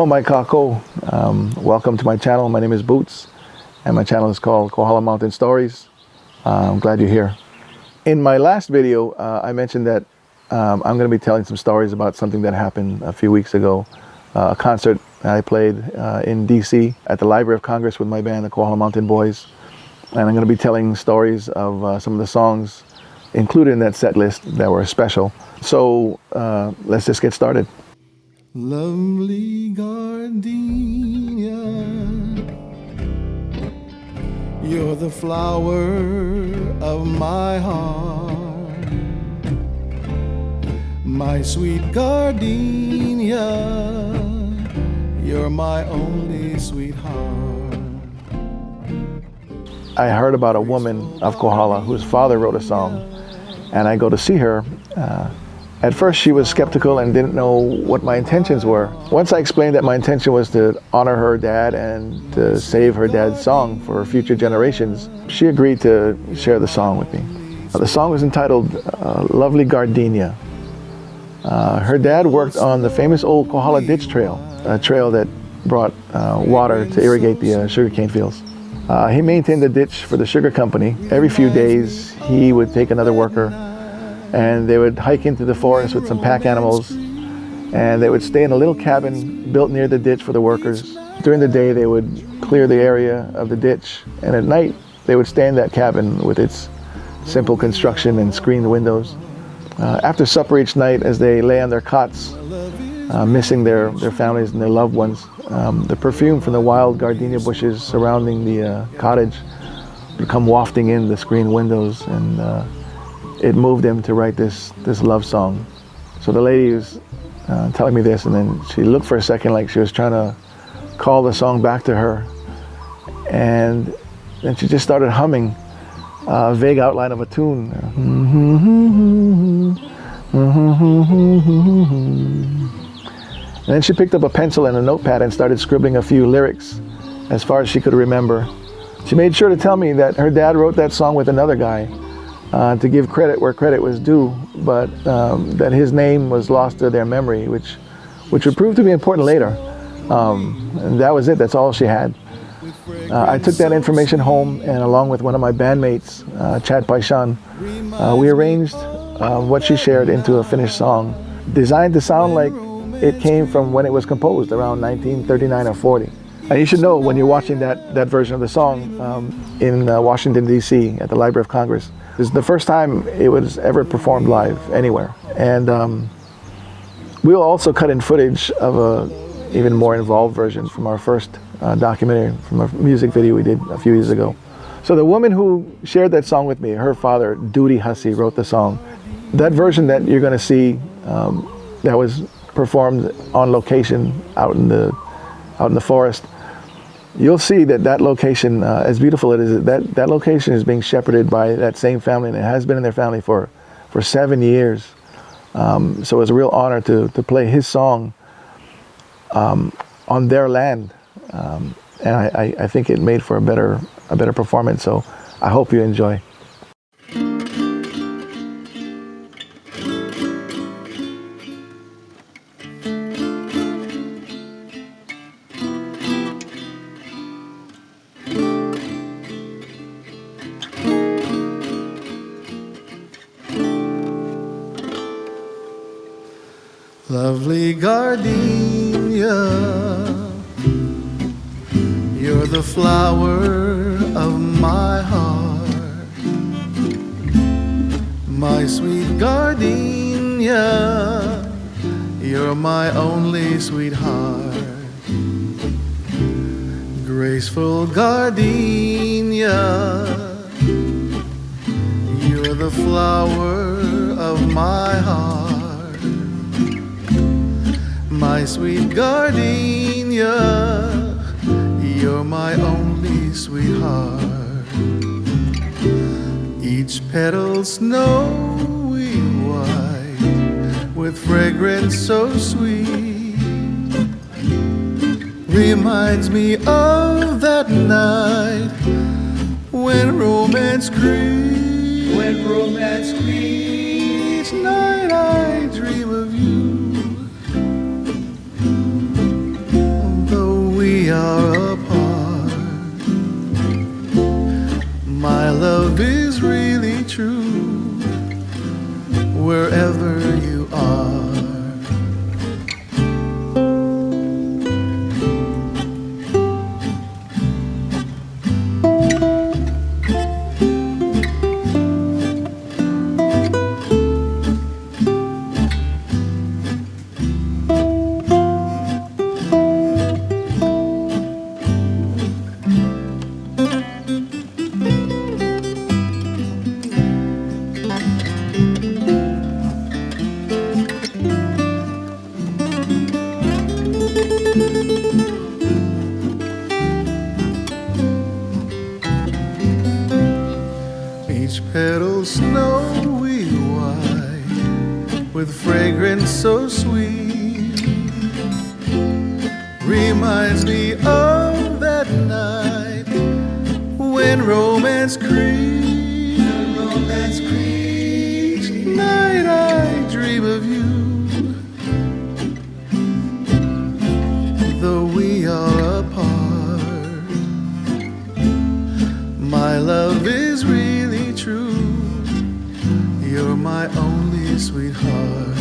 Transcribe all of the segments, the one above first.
Aloha mai kako. Welcome to my channel. My name is Boots, and my channel is called Kohala Mountain Stories. I'm glad you're here. In my last video, I mentioned that I'm going to be telling some stories about something that happened a few weeks ago. A concert I played in DC at the Library of Congress with my band, the Kohala Mountain Boys. And I'm going to be telling stories of some of the songs included in that set list that were special. So let's just get started. Lovely Gardenia, you're the flower of my heart. My sweet Gardenia, you're my only sweetheart. I heard about a woman of Kohala whose father wrote a song, and I go to see her. At first she was skeptical and didn't know what my intentions were. Once I explained that my intention was to honor her dad and to save her dad's song for future generations, she agreed to share the song with me. The song was entitled Lovely Gardenia. Her dad worked on the famous old Kohala ditch trail, a trail that brought water to irrigate the sugarcane fields. He maintained the ditch for the sugar company. Every few days he would take another worker and they would hike into the forest with some pack animals, and they would stay in a little cabin built near the ditch for the workers. During the day they would clear the area of the ditch, and at night they would stay in that cabin with its simple construction and screened windows. After supper each night, as they lay on their cots, missing their families and their loved ones, the perfume from the wild gardenia bushes surrounding the cottage would come wafting in the screened windows, and it moved them to write this love song. So the lady was telling me this, and then she looked for a second like she was trying to call the song back to her, and then she just started humming a vague outline of a tune. And then she picked up a pencil and a notepad and started scribbling a few lyrics as far as she could remember. She made sure to tell me that her dad wrote that song with another guy, to give credit where credit was due, but that his name was lost to their memory, which would prove to be important later. And that was it. That's all she had. I took that information home, and along with one of my bandmates, Chad Paishan, we arranged what she shared into a finished song, designed to sound like it came from when it was composed, around 1939 or 40. And you should know, when you're watching that version of the song in Washington, D.C. at the Library of Congress, this is the first time it was ever performed live anywhere. And we'll also cut in footage of a even more involved version from our first documentary, from a music video we did a few years ago. So the woman who shared that song with me, her father, Duty Hussey, wrote the song. That version that you're going to see that was performed on location out in the forest, you'll see that location, as beautiful it is, that location is being shepherded by that same family, and it has been in their family for 7 years. So it was a real honor to play his song on their land, and I think it made for a better performance. So I hope you enjoy. Lovely Gardenia, you're the flower of my heart. My sweet Gardenia, you're my only sweetheart. Graceful Gardenia, you're the flower of my heart. My sweet Gardenia, you're my only sweetheart. Each petal snowy white, with fragrance so sweet, reminds me of that night when romance creeps. When romance creeps. Each night I dream of you. love is really true wherever you are. Each petal snowy white with fragrance so sweet reminds me of that night when romance creeps. Night I dream of you, though we are apart. My love is really true. You're my only sweetheart.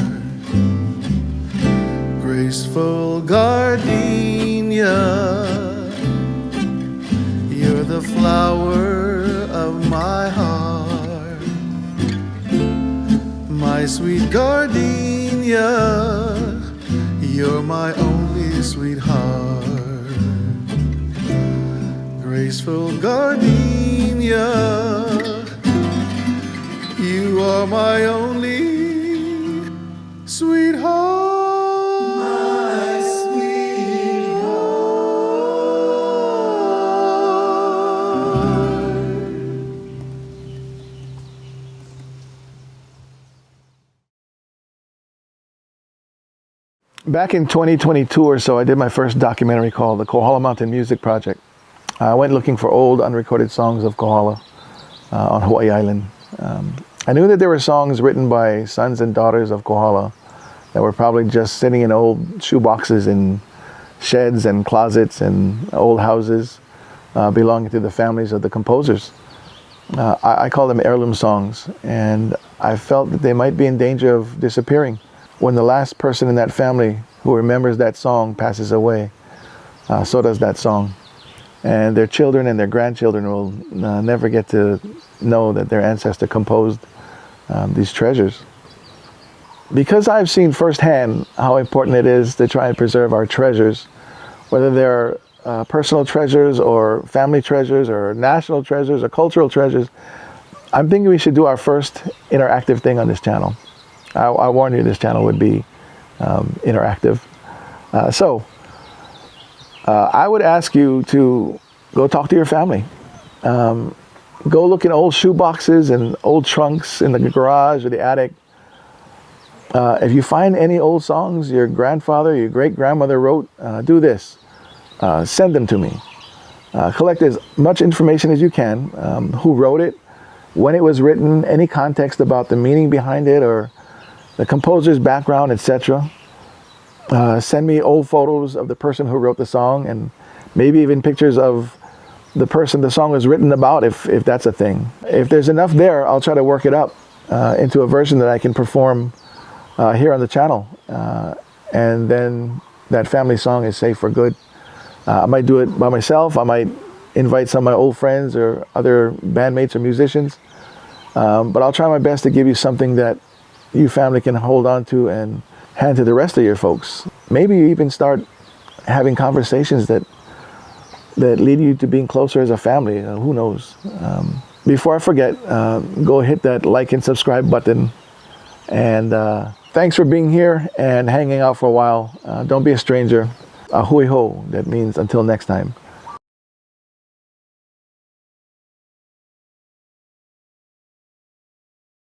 Graceful gardenia, you're the flower of my heart. My sweet gardenia, you're my only sweetheart. Graceful gardenia, you are my only sweetheart. Back in 2022 or so, I did my first documentary called the Kohala Mountain Music Project. I went looking for old unrecorded songs of Kohala on Hawaii Island. I knew that there were songs written by sons and daughters of Kohala that were probably just sitting in old shoe boxes in sheds and closets and old houses belonging to the families of the composers. I call them heirloom songs, and I felt that they might be in danger of disappearing when the last person in that family who remembers that song passes away. So does that song. And their children and their grandchildren will never get to know that their ancestor composed these treasures. Because I've seen firsthand how important it is to try and preserve our treasures, whether they're personal treasures or family treasures or national treasures or cultural treasures, I'm thinking we should do our first interactive thing on this channel. I warn you, this channel would be interactive. I would ask you to go talk to your family. Go look in old shoe boxes and old trunks in the garage or the attic. If you find any old songs your grandfather, your great-grandmother wrote, do this. Send them to me. Collect as much information as you can. Who wrote it, when it was written, any context about the meaning behind it or the composer's background, etc. Send me old photos of the person who wrote the song and maybe even pictures of the person the song was written about, if that's a thing. If there's enough there, I'll try to work it up into a version that I can perform here on the channel. And then that family song is safe for good. I might do it by myself. I might invite some of my old friends or other bandmates or musicians. But I'll try my best to give you something that you family can hold on to and hand to the rest of your folks. Maybe you even start having conversations that lead you to being closer as a family. Who knows? Before I forget, go hit that like and subscribe button. And thanks for being here and hanging out for a while. Don't be a stranger. Ahui ho, that means until next time.